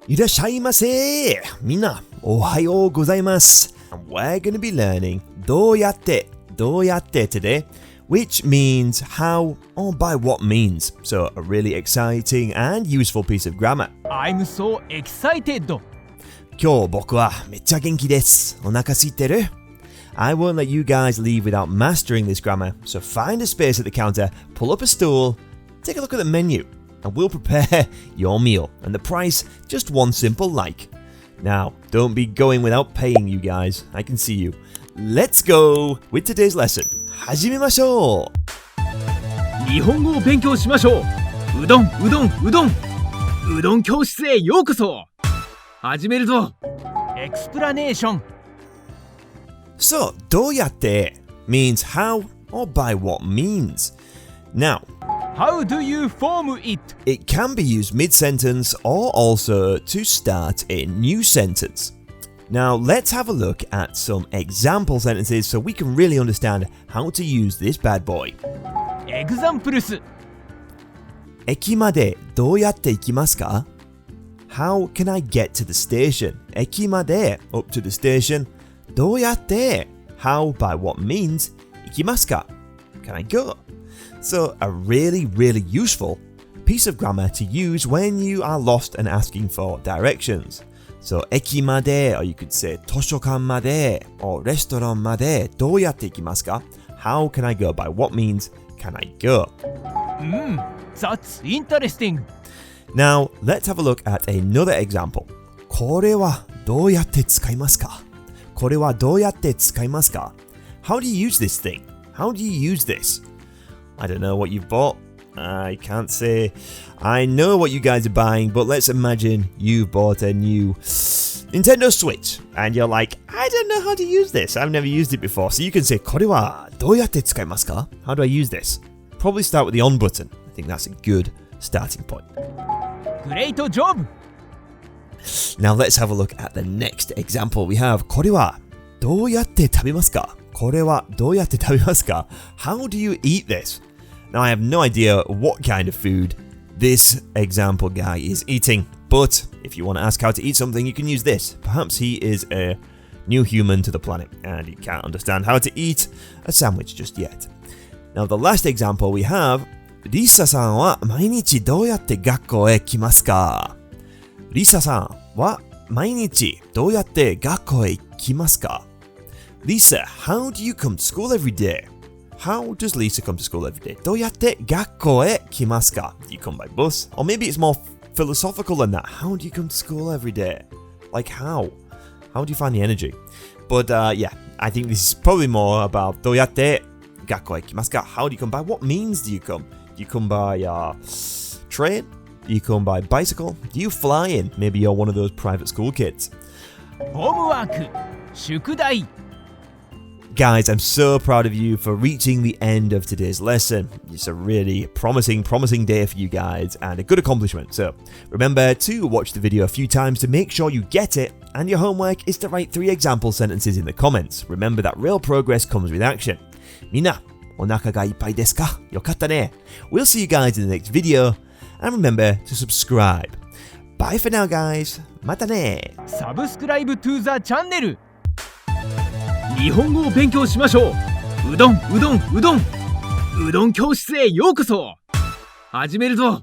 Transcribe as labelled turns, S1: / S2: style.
S1: いらっしゃいませ。みんな、おはようございます。And we're going to be learning どうやって today, which means how or by what means. So a really exciting and useful piece of grammar.
S2: I'm so excited.
S1: 今日僕はめっちゃ元気です。お腹空いてる？ I won't let you guys leave without mastering this grammar, so find a space at the counter, pull up a stool, take a look at the menu, and we'll prepare your meal. And the price, just one simple like. Now, don't be going without paying, you guys. I can see you. Let's go with today's lesson. 始めましょ
S2: う。日本語を勉強しましょう。うどん教室へようこそ。始めるぞ。エクスプラネーション。
S1: So, どうやって means how or by what means. Now,
S2: how do you form it?
S1: It can be used mid-sentence or also to start a new sentence. Now, let's have a look at some example sentences so we can really understand how to use this bad boy.
S2: Examples.
S1: 駅までどうやって行きますか? How can I get to the station? 駅まで up to the station. どうやって how by what means 行きますか? Can I go? So a really useful piece of grammar to use when you are lost and asking for directions. So 駅まで or you could say 図書館まで or レストランまでどうやって行きますか? How can I go? By what means can I go?
S2: That's interesting.
S1: Now, let's have a look at another example. これはどうやって使いますか? これはどうやって使いますか? How do you use this thing? How do you use this? I don't know what you've bought. I can't say I know what you guys are buying, but let's imagine you've bought a new Nintendo Switch and you're like, I don't know how to use this. I've never used it before. So you can say, これはどうやって使いますか? How do I use this? Probably start with the on button. I think that's a good starting point.
S2: Great job!
S1: Now let's have a look at the next example we have. これはどうやって食べますか? これはどうやって食べますか? How do you eat this? Now I have no idea what kind of food this example guy is eating, but if you want to ask how to eat something, you can use this. Perhaps he is a new human to the planet and he can't understand how to eat a sandwich just yet. Now the last example we have, リサさんは毎日どうやって学校へ来ますか? リサさんは毎日どうやって学校へ来ますか? Lisa, how do you come to school every day? How does Lisa come to school every day? どうやって学校へ来ますか? Do you come by bus? Or maybe it's more philosophical than that. How do you come to school every day? Like how? How do you find the energy? But yeah, I think this is probably more about どうやって学校へ来ますか? How do you come? By what means do you come? Do you come by train? Do you come by bicycle? Do you fly in? Maybe you're one of those private school kids.
S2: Homework, 宿題.
S1: Guys, I'm so proud of you for reaching the end of today's lesson. It's a really promising day for you guys and a good accomplishment. So remember to watch the video a few times to make sure you get it, and your homework is to write 3 example sentences in the comments. Remember that real progress comes with action. みんな、お腹がいっぱいですか? よかったね. We'll see you guys in the next video, and remember to subscribe. Bye for now, guys. またね.
S2: Subscribe to the channel. 日本語を勉強しましょう。うどん教室へようこそ。始めるぞ。